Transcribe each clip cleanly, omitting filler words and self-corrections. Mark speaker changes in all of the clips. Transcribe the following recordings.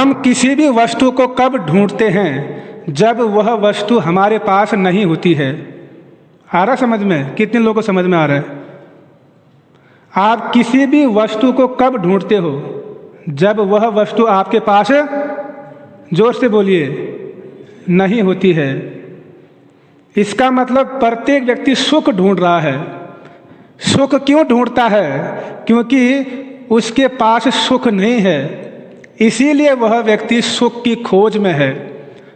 Speaker 1: हम किसी भी वस्तु को कब ढूंढते हैं? जब वह वस्तु हमारे पास नहीं होती है। आ रहा समझ में? कितने लोगों को समझ में आ रहा है? आप किसी भी वस्तु को कब ढूंढते हो? जब वह वस्तु आपके पास, जोर से बोलिए, नहीं होती है। इसका मतलब प्रत्येक व्यक्ति सुख ढूंढ रहा है। सुख क्यों ढूंढता है? क्योंकि उसके पास सुख नहीं है, इसीलिए वह व्यक्ति सुख की खोज में है,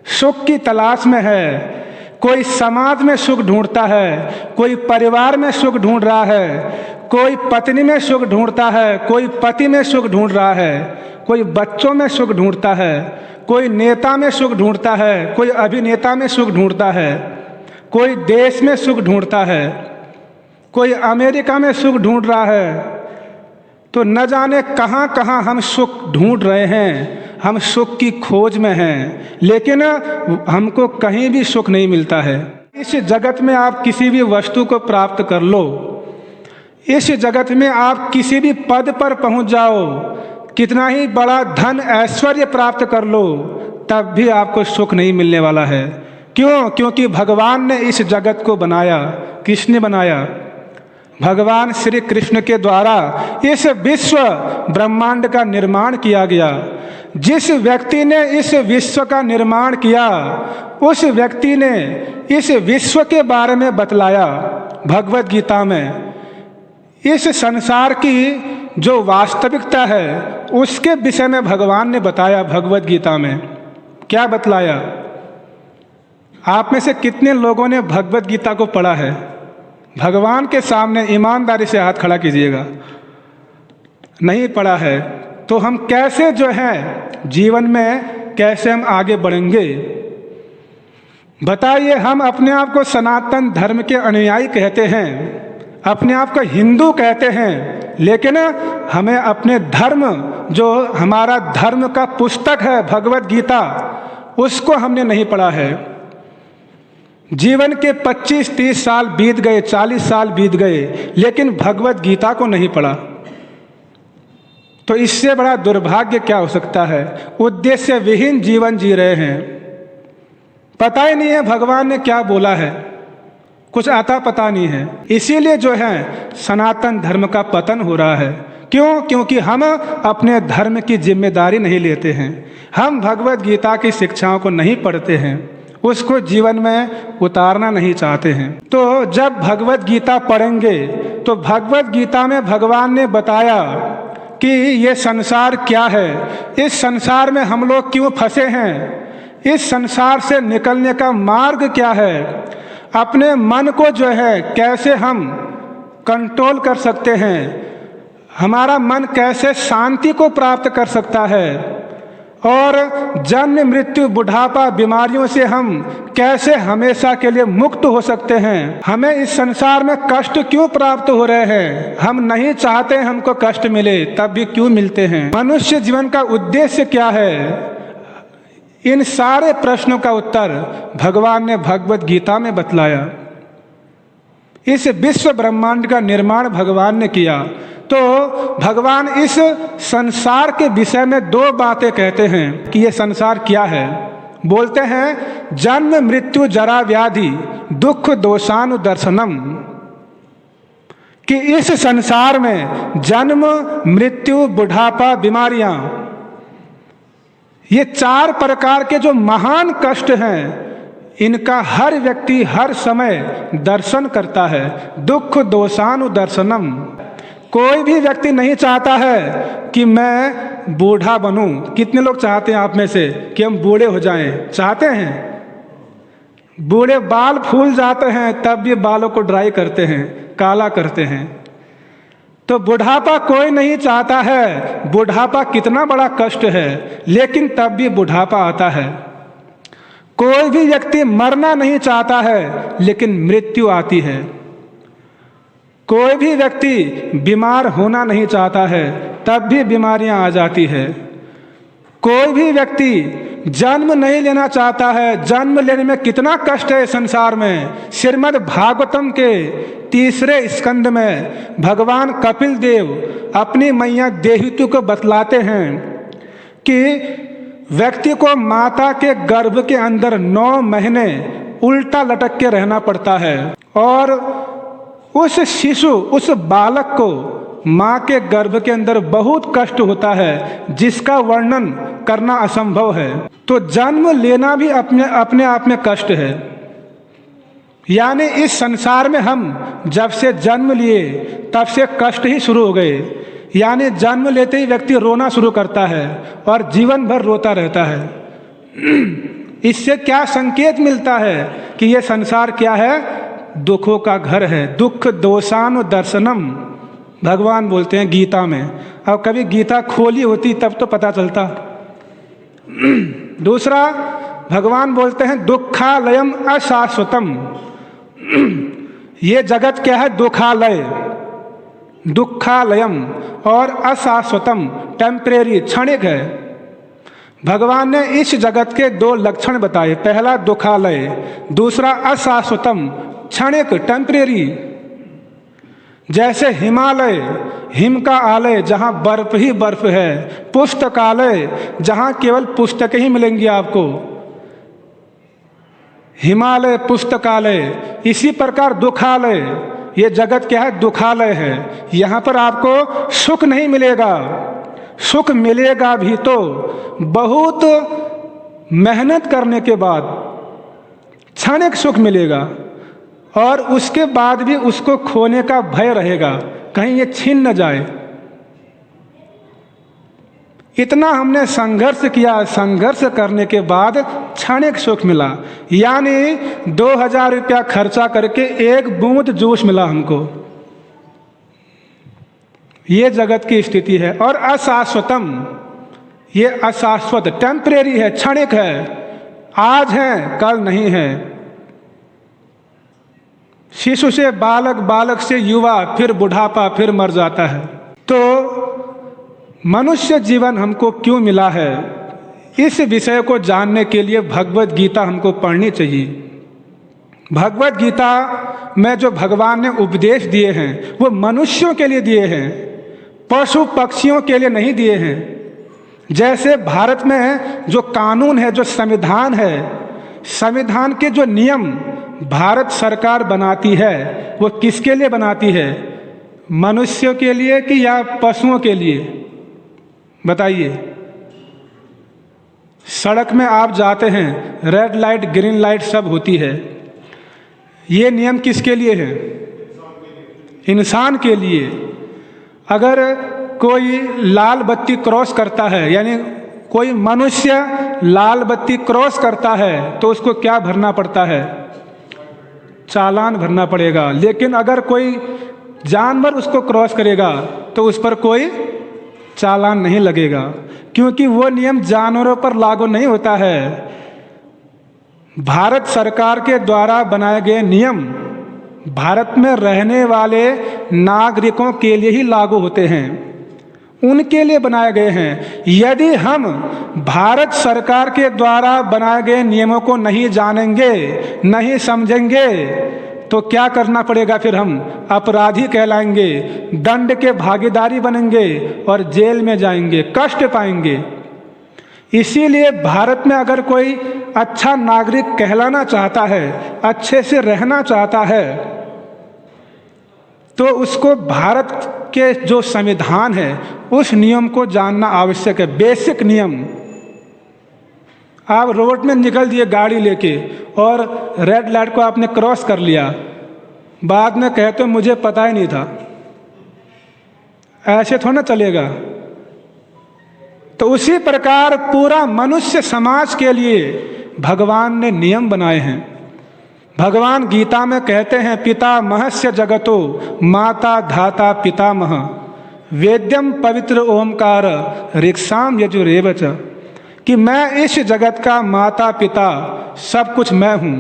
Speaker 1: सुख की तलाश में है। कोई समाज में सुख ढूंढता है, कोई परिवार में सुख ढूंढ रहा है, कोई पत्नी में सुख ढूंढता है, कोई पति में सुख ढूंढ रहा है, कोई बच्चों में सुख ढूंढता है, कोई नेता में सुख ढूंढता है, कोई अभिनेता में सुख ढूंढता है, कोई देश में सुख ढूंढता है, कोई अमेरिका में सुख ढूंढ रहा है। तो न जाने कहाँ कहाँ हम सुख ढूंढ रहे हैं, हम सुख की खोज में हैं, लेकिन हमको कहीं भी सुख नहीं मिलता है। इस जगत में आप किसी भी वस्तु को प्राप्त कर लो, इस जगत में आप किसी भी पद पर पहुंच जाओ, कितना ही बड़ा धन ऐश्वर्य प्राप्त कर लो, तब भी आपको सुख नहीं मिलने वाला है। क्यों? क्योंकि भगवान ने इस जगत को बनाया। किसने बनाया? भगवान श्री कृष्ण के द्वारा इस विश्व ब्रह्मांड का निर्माण किया गया। जिस व्यक्ति ने इस विश्व का निर्माण किया, उस व्यक्ति ने इस विश्व के बारे में बतलाया भगवत गीता में। इस संसार की जो वास्तविकता है, उसके विषय में भगवान ने बताया भगवत गीता में। क्या बतलाया? आप में से कितने लोगों ने भगवत गीता को पढ़ा है? भगवान के सामने ईमानदारी से हाथ खड़ा कीजिएगा। नहीं पढ़ा है तो हम कैसे जो है जीवन में कैसे हम आगे बढ़ेंगे? बताइए। हम अपने आप को सनातन धर्म के अनुयायी कहते हैं, अपने आप को हिंदू कहते हैं, लेकिन हमें अपने धर्म, जो हमारा धर्म का पुस्तक है भगवत गीता, उसको हमने नहीं पढ़ा है। जीवन के 25-30 साल बीत गए, 40 साल बीत गए, लेकिन भगवत गीता को नहीं पढ़ा। तो इससे बड़ा दुर्भाग्य क्या हो सकता है? उद्देश्य विहीन जीवन जी रहे हैं, पता ही नहीं है भगवान ने क्या बोला है, कुछ आता पता नहीं है। इसीलिए जो है सनातन धर्म का पतन हो रहा है। क्यों? क्योंकि हम अपने धर्म की जिम्मेदारी नहीं लेते हैं, हम भगवत गीता की शिक्षाओं को नहीं पढ़ते हैं, उसको जीवन में उतारना नहीं चाहते हैं। तो जब भगवत गीता पढ़ेंगे तो भगवत गीता में भगवान ने बताया कि ये संसार क्या है, इस संसार में हम लोग क्यों फंसे हैं, इस संसार से निकलने का मार्ग क्या है, अपने मन को जो है कैसे हम कंट्रोल कर सकते हैं, हमारा मन कैसे शांति को प्राप्त कर सकता है, और जन्म मृत्यु बुढ़ापा बीमारियों से हम कैसे हमेशा के लिए मुक्त हो सकते हैं। हमें इस संसार में कष्ट क्यों प्राप्त हो रहे हैं? हम नहीं चाहते हमको कष्ट मिले, तब भी क्यों मिलते हैं? मनुष्य जीवन का उद्देश्य क्या है? इन सारे प्रश्नों का उत्तर भगवान ने भगवत गीता में बतलाया। इस विश्व ब्रह्मांड का निर्माण भगवान ने किया। तो भगवान इस संसार के विषय में 2 बातें कहते हैं कि ये संसार क्या है। बोलते हैं जन्म मृत्यु जरा व्याधि दुख दोषानुदर्शनम, कि इस संसार में जन्म मृत्यु बुढ़ापा बीमारियां, ये 4 प्रकार के जो महान कष्ट हैं, इनका हर व्यक्ति हर समय दर्शन करता है। दुख दोषानुदर्शनम। कोई भी व्यक्ति नहीं चाहता है कि मैं बूढ़ा बनूं। कितने लोग चाहते हैं आप में से कि हम बूढ़े हो जाएं? चाहते हैं? बूढ़े बाल फूल जाते हैं तब भी बालों को ड्राई करते हैं, काला करते हैं। तो बुढ़ापा कोई नहीं चाहता है। बुढ़ापा कितना बड़ा कष्ट है, लेकिन तब भी बुढ़ापा आता है। कोई भी व्यक्ति मरना नहीं चाहता है, लेकिन मृत्यु आती है। कोई भी व्यक्ति बीमार होना नहीं चाहता है, तब भी बीमारियां आ जाती है। कोई भी व्यक्ति जन्म नहीं लेना चाहता है, जन्म लेने में कितना कष्ट है संसार में। श्रीमद् भागवतम के 3 स्कंद में भगवान कपिल देव अपनी मैया देवहूति को बतलाते हैं कि व्यक्ति को माता के गर्भ के अंदर 9 महीने उल्टा लटक के रहना पड़ता है और उस शिशु, उस बालक को माँ के गर्भ के अंदर बहुत कष्ट होता है जिसका वर्णन करना असंभव है। तो जन्म लेना भी अपने आप में कष्ट है। यानी इस संसार में हम जब से जन्म लिए तब से कष्ट ही शुरू हो गए। यानी जन्म लेते ही व्यक्ति रोना शुरू करता है और जीवन भर रोता रहता है। इससे क्या संकेत मिलता है कि यह संसार क्या है? दुखों का घर है। दुख दोषानु दर्शनम भगवान बोलते हैं गीता में। अब कभी गीता खोली होती तब तो पता चलता। दूसरा, भगवान बोलते हैं दुखालयम अशाश्वतम। ये जगत क्या है? दुखालय, दुखालयम, और अशाश्वतम टेम्परेरी, क्षणिक है। भगवान ने इस जगत के 2 लक्षण बताए। पहला दुखालय, दूसरा अशाश्वतम, क्षणिक, टेम्परेरी। जैसे हिमालय, हिम का आलय जहाँ बर्फ ही बर्फ है, पुस्तकालय जहाँ केवल पुस्तक ही मिलेंगी आपको, हिमालय, पुस्तकालय। इसी प्रकार दुखालय, ये जगत क्या है? दुखालय है। यहाँ पर आपको सुख नहीं मिलेगा। सुख मिलेगा भी तो बहुत मेहनत करने के बाद क्षणिक सुख मिलेगा और उसके बाद भी उसको खोने का भय रहेगा, कहीं ये छीन न जाए। इतना हमने संघर्ष किया, संघर्ष करने के बाद क्षणिक सुख मिला। यानी 2000 रुपया खर्चा करके 1 बूंद जूस मिला हमको। ये जगत की स्थिति है। और अशाश्वतम, ये अशाश्वत, टेम्परेरी है, क्षणिक है। आज है, कल नहीं है। शिशु से बालक, बालक से युवा, फिर बुढ़ापा, फिर मर जाता है। तो मनुष्य जीवन हमको क्यों मिला है, इस विषय को जानने के लिए भगवत गीता हमको पढ़नी चाहिए। भगवत गीता में जो भगवान ने उपदेश दिए हैं वो मनुष्यों के लिए दिए हैं, पशु पक्षियों के लिए नहीं दिए हैं। जैसे भारत में जो कानून है, जो संविधान है, संविधान के जो नियम भारत सरकार बनाती है वो किसके लिए बनाती है? मनुष्यों के लिए कि या पशुओं के लिए? बताइए। सड़क में आप जाते हैं, रेड लाइट, ग्रीन लाइट सब होती है। ये नियम किसके लिए है? इंसान के लिए। अगर कोई लाल बत्ती क्रॉस करता है, यानी कोई मनुष्य लाल बत्ती क्रॉस करता है तो उसको क्या भरना पड़ता है? चालान भरना पड़ेगा। लेकिन अगर कोई जानवर उसको क्रॉस करेगा तो उस पर कोई चालान नहीं लगेगा, क्योंकि वो नियम जानवरों पर लागू नहीं होता है। भारत सरकार के द्वारा बनाए गए नियम भारत में रहने वाले नागरिकों के लिए ही लागू होते हैं, उनके लिए बनाए गए हैं। यदि हम भारत सरकार के द्वारा बनाए गए नियमों को नहीं जानेंगे, नहीं समझेंगे, तो क्या करना पड़ेगा? फिर हम अपराधी कहलाएंगे, दंड के भागीदारी बनेंगे और जेल में जाएंगे, कष्ट पाएंगे। इसीलिए भारत में अगर कोई अच्छा नागरिक कहलाना चाहता है, अच्छे से रहना चाहता है, तो उसको भारत के जो संविधान है उस नियम को जानना आवश्यक है। बेसिक नियम। आप रोड में निकल दिए गाड़ी लेके और रेड लाइट को आपने क्रॉस कर लिया, बाद में कहते मुझे पता ही नहीं था, ऐसे थोड़ा ना चलेगा। तो उसी प्रकार पूरा मनुष्य समाज के लिए भगवान ने नियम बनाए हैं। भगवान गीता में कहते हैं, पितामहस्य जगतो माता धाता पितामह, वेद्यम पवित्र ओमकार ऋक्षाम यजुरेव च, कि मैं इस जगत का माता पिता सब कुछ मैं हूँ।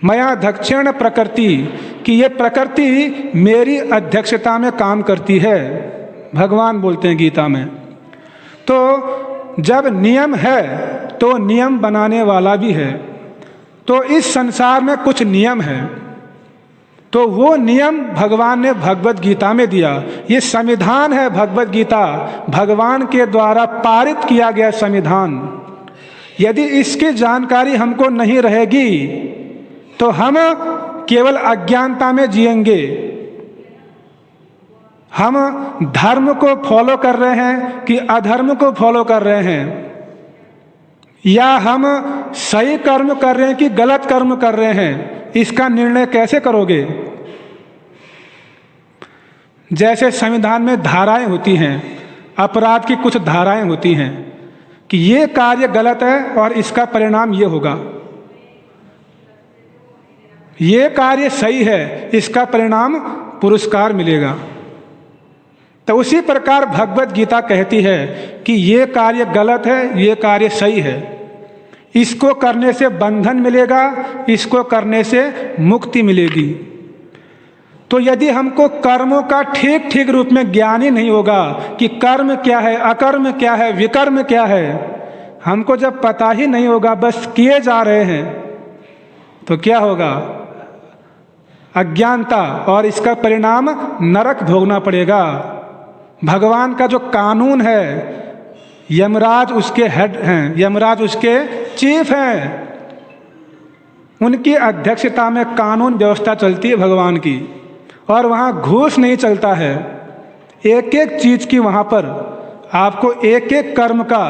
Speaker 1: मया दक्षिण प्रकृति, कि ये प्रकृति मेरी अध्यक्षता में काम करती है, भगवान बोलते हैं गीता में। तो जब नियम है तो नियम बनाने वाला भी है। तो इस संसार में कुछ नियम है, तो वो नियम भगवान ने भगवत गीता में दिया। ये संविधान है भगवत गीता, भगवान के द्वारा पारित किया गया संविधान। यदि इसकी जानकारी हमको नहीं रहेगी तो हम केवल अज्ञानता में जिएंगे। हम धर्म को फॉलो कर रहे हैं कि अधर्म को फॉलो कर रहे हैं, या हम सही कर्म कर रहे हैं कि गलत कर्म कर रहे हैं, इसका निर्णय कैसे करोगे? जैसे संविधान में धाराएं होती हैं, अपराध की कुछ धाराएं होती हैं कि ये कार्य गलत है और इसका परिणाम ये होगा, ये कार्य सही है, इसका परिणाम पुरस्कार मिलेगा। तो उसी प्रकार भगवत गीता कहती है कि ये कार्य गलत है, ये कार्य सही है, इसको करने से बंधन मिलेगा, इसको करने से मुक्ति मिलेगी। तो यदि हमको कर्मों का ठीक ठीक रूप में ज्ञान ही नहीं होगा कि कर्म क्या है, अकर्म क्या है, विकर्म क्या है, हमको जब पता ही नहीं होगा, बस किए जा रहे हैं, तो क्या होगा? अज्ञानता, और इसका परिणाम नरक भोगना पड़ेगा। भगवान का जो कानून है, यमराज उसके हेड हैं, यमराज उसके चीफ हैं, उनकी अध्यक्षता में कानून व्यवस्था चलती है भगवान की, और वहाँ घूस नहीं चलता है। एक एक चीज़ की वहाँ पर आपको एक एक कर्म का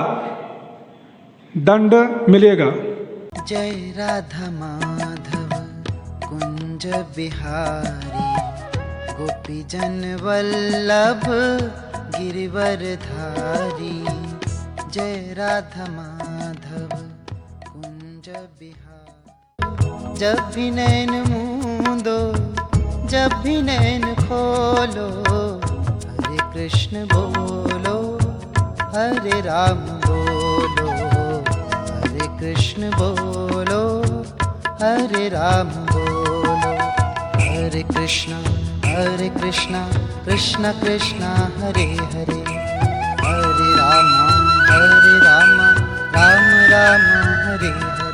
Speaker 1: दंड मिलेगा।
Speaker 2: जय राधा माधव कुंज बिहारी, गोपी जन वल्लभ गिरिवर धारी। जय राधा माधव कुंज बिहारी। जब भी नैन मूंदो, जब भी नैन खोलो, हरे कृष्ण बोलो, हरे राम बोलो, हरे कृष्ण बोलो, हरे राम बोलो। हरे कृष्णा कृष्ण कृष्ण हरे हरे, हरे राम राम राम हरे हरे।